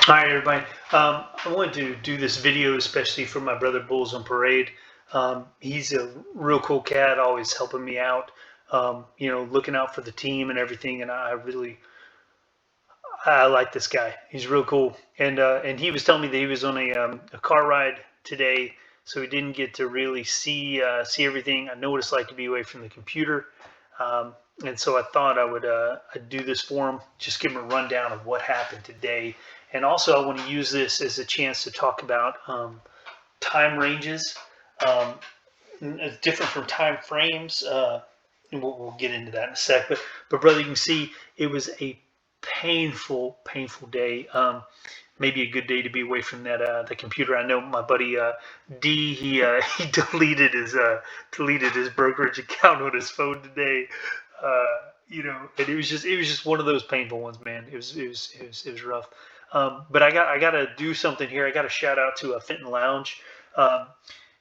All right, everybody. I wanted to do this video especially for my brother Bulls on Parade. He's a real cool cat, always helping me out, looking out for the team and everything. And I like this guy. He's real cool. And he was telling me that he was on a car ride today, so he didn't get to really see everything. I know what it's like to be away from the computer. And so I thought I'd do this for him, just give him a rundown of what happened today. And also, I want to use this as a chance to talk about time ranges, um, different from time frames. And we'll get into that in a sec. But brother, you can see it was a painful day. Maybe a good day to be away from the computer. I know my buddy D. He deleted his brokerage account on his phone today. And it was just one of those painful ones, man. It was rough. But I gotta do something here. I gotta shout out to Fenton Lounge. Um,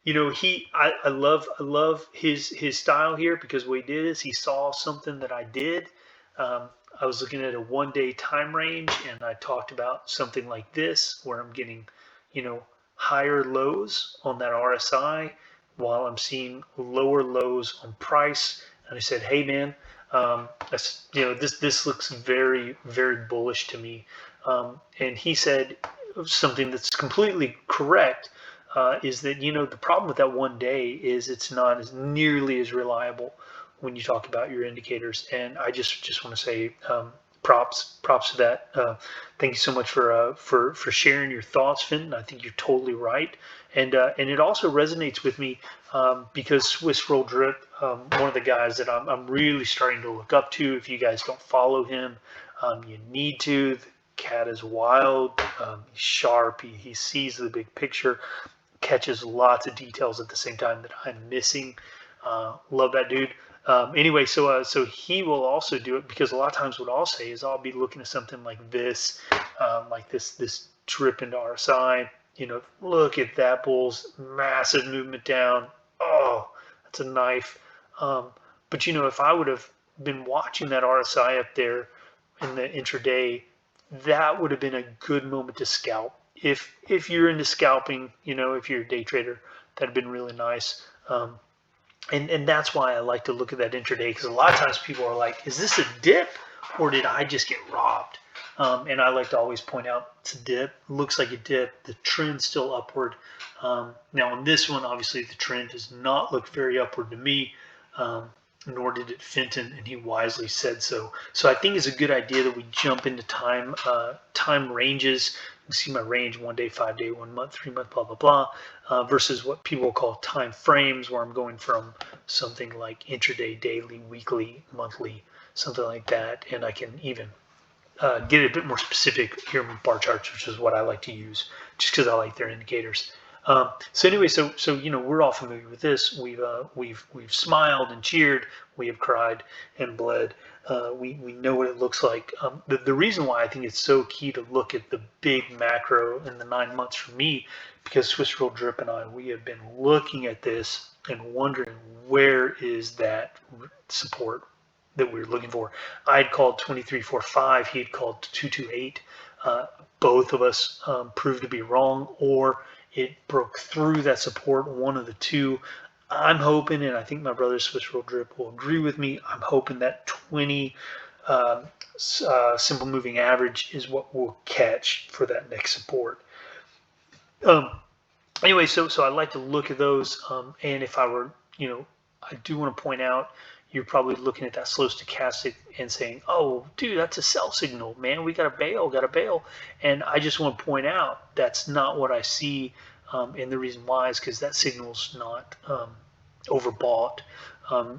I love his style here, because what he did is he saw something that I did. I was looking at a 1 day time range, and I talked about something like this where I'm getting, higher lows on that RSI while I'm seeing lower lows on price. And I said, hey man, this looks very, very bullish to me. And he said something that's completely correct. Is that the problem with that 1 day is it's not as nearly as reliable when you talk about your indicators. And I just want to say props to that. Thank you so much for sharing your thoughts, Fenton. I think you're totally right, and it also resonates with me because Swiss Roll Drip, one of the guys that I'm really starting to look up to. If you guys don't follow him, you need to. The cat is wild. He's sharp. He sees the big picture, catches lots of details at the same time that I'm missing. Love that dude. Anyway, so he will also do it, because a lot of times what I'll say is I'll be looking at something like this, like this trip into RSI. Look at that, Bulls, massive movement down. Oh, that's a knife. But if I would have been watching that RSI up there in the intraday, that would have been a good moment to scalp. If you're into scalping, if you're a day trader, that'd have been really nice. And that's why I like to look at that intraday, because a lot of times people are like, is this a dip or did I just get robbed? And I like to always point out it's a dip. Looks like a dip. The trend's still upward. Now on this one, obviously the trend does not look very upward to me, nor did it Fenton, and he wisely said so. So I think it's a good idea that we jump into time ranges. You see my range: 1 day, 5 day, 1 month, 3 month, blah blah blah, versus what people call time frames, where I'm going from something like intraday, daily, weekly, monthly, something like that, and I can even get a bit more specific here in bar charts, which is what I like to use, just because I like their indicators. So anyway, so we're all familiar with this. We've smiled and cheered. We have cried and bled. We know what it looks like. The reason why I think it's so key to look at the big macro in the 9 months for me, because Swiss Roll Drip and we have been looking at this and wondering, where is that support that we were looking for. I'd called 2345. He had called 228. Both of us proved to be wrong, or it broke through that support, one of the two. I'm hoping, and I think my brother Swiss Roll Drip will agree with me, I'm hoping that 20 simple moving average is what we'll catch for that next support. Anyway, so I like to look at those, and if I were, I do want to point out, you're probably looking at that slow stochastic and saying, oh, dude, that's a sell signal, man. We got to bail. And I just want to point out that's not what I see. And the reason why is because that signal's not overbought.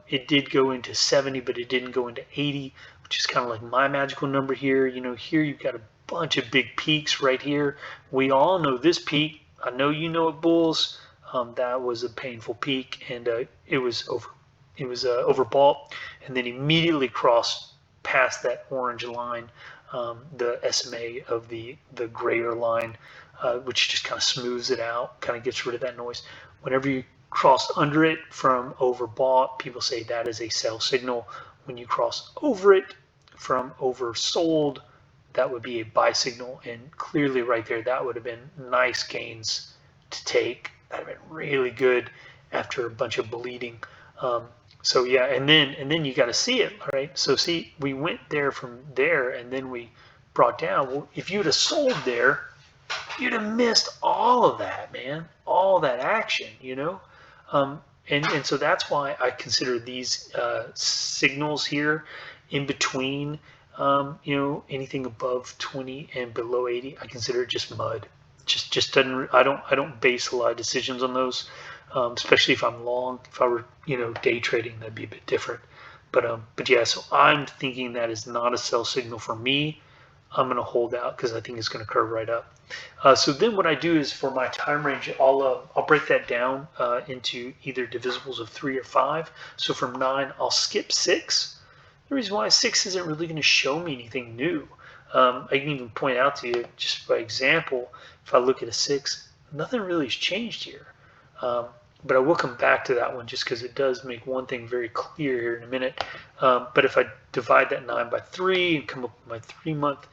It did go into 70, but it didn't go into 80, which is kind of like my magical number here. Here you've got a bunch of big peaks right here. We all know this peak. I know you know it, Bulls. That was a painful peak, and it was overbought, and then immediately crossed past that orange line, the SMA of the greater line, which just kind of smooths it out, kind of gets rid of that noise. Whenever you cross under it from overbought, people say that is a sell signal. When you cross over it from oversold, that would be a buy signal, and clearly right there, that would have been nice gains to take. That would have been really good after a bunch of bleeding. So yeah, and then you got to see it, right? So see, we went there from there, and then we brought down. Well, if you'd have sold there, you'd have missed all of that, man, all that action, and so that's why I consider these signals here in between, anything above 20 and below 80, I consider it just mud. Just doesn't. I don't base a lot of decisions on those, especially if I'm long. If I were day trading, that'd be a bit different. But yeah, so I'm thinking that is not a sell signal for me. I'm going to hold out because I think it's going to curve right up. So then what I do is for my time range, I'll break that down into either divisibles of 3 or 5. So from 9, I'll skip 6. The reason why 6 isn't really going to show me anything new. I can even point out to you, just by example, if I look at a 6, nothing really has changed here. But I will come back to that one just because it does make one thing very clear here in a minute. But if I divide that 9 by 3 and come up with my 3-month,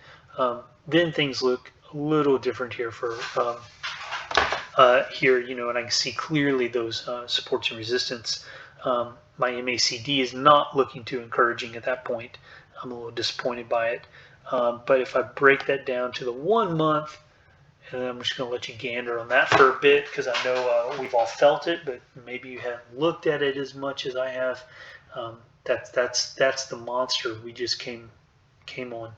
then things look a little different here for here, and I can see clearly those supports and resistance. My MACD is not looking too encouraging at that point. I'm a little disappointed by it. But if I break that down to the 1 month, and I'm just going to let you gander on that for a bit because I know we've all felt it, but maybe you haven't looked at it as much as I have. That's the monster we just came on.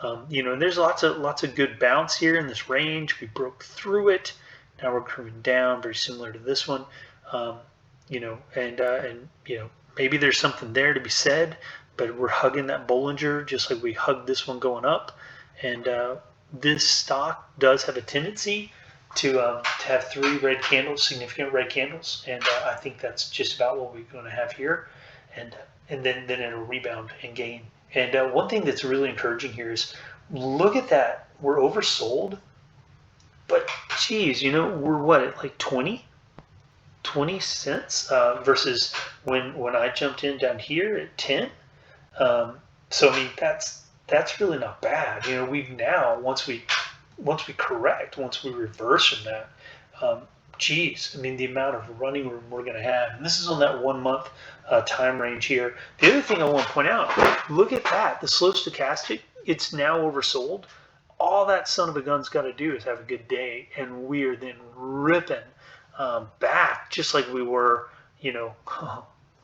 And there's lots of good bounce here in this range. We broke through it. Now we're curving down, very similar to this one. Maybe there's something there to be said, but we're hugging that Bollinger just like we hugged this one going up. And this stock does have a tendency to have 3 red candles, significant red candles, and I think that's just about what we're going to have here, and then it'll rebound and gain. And one thing that's really encouraging here is look at that. We're oversold, but geez, we're what, at like 20 cents versus when I jumped in down here at 10. So I mean that's really not bad. We've now once we correct, once we reverse from that, geez, I mean the amount of running room we're going to have, and this is on that 1 month time range here. The other thing I want to point out, look at that, the slow stochastic, it's now oversold. All that son of a gun's got to do is have a good day, and we are then ripping back just like we were,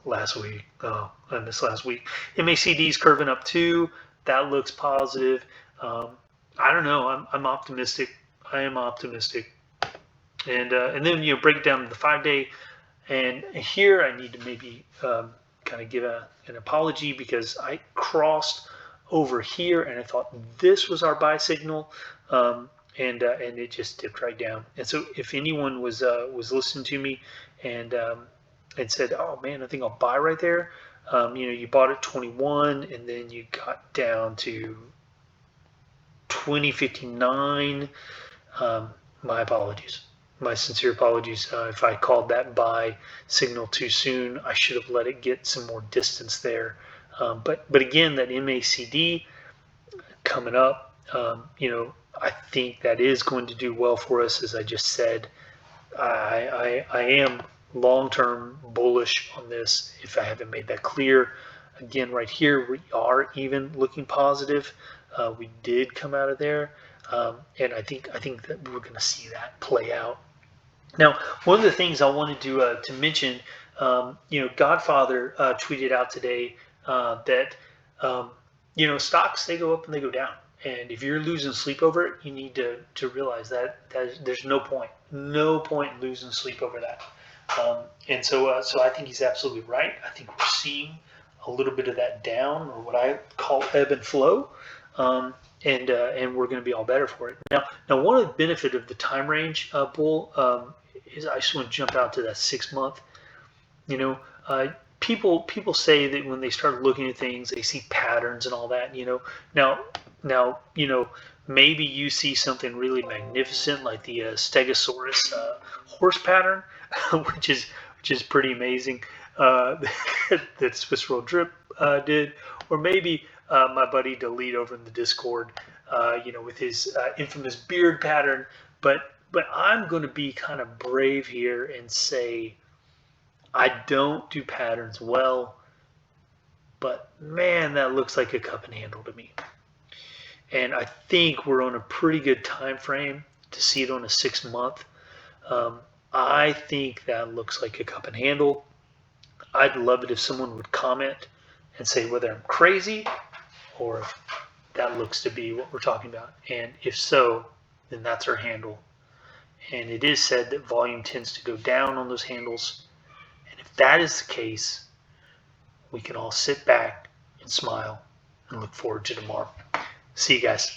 last week. Oh, I missed last week. MACD's curving up too. That looks positive. I don't know. I'm optimistic. I am optimistic. And then break it down to the 5-day. And here I need to maybe kind of give an apology because I crossed over here and I thought this was our buy signal, and it just dipped right down. And so if anyone was listening to me and said, "Oh man, I think I'll buy right there," you bought at 21 and then you got down to 2059. My apologies. My sincere apologies if I called that buy signal too soon. I should have let it get some more distance there. But again, that MACD coming up, I think that is going to do well for us. As I just said, I am long-term bullish on this if I haven't made that clear. Again, right here, we are even looking positive. We did come out of there. And I think that we're going to see that play out. Now, one of the things I wanted to mention, Godfather tweeted out today that stocks, they go up and they go down, and if you're losing sleep over it, you need to realize that there's no point in losing sleep over that. And so I think he's absolutely right. I think we're seeing a little bit of that down, or what I call ebb and flow. And we're going to be all better for it. Now, one of the benefit of the time range bull is I just want to jump out to that 6 month. People say that when they start looking at things, they see patterns and all that. Now maybe you see something really magnificent like the Stegosaurus horse pattern, which is pretty amazing that Swiss Roll Drip did, or maybe my buddy to lead over in the Discord, with his infamous beard pattern. But I'm going to be kind of brave here and say I don't do patterns well, but man, that looks like a cup and handle to me. And I think we're on a pretty good time frame to see it on a 6-month. I think that looks like a cup and handle. I'd love it if someone would comment and say whether I'm crazy or if that looks to be what we're talking about. And if so, then that's our handle. And it is said that volume tends to go down on those handles. And if that is the case, we can all sit back and smile and look forward to tomorrow. See you guys.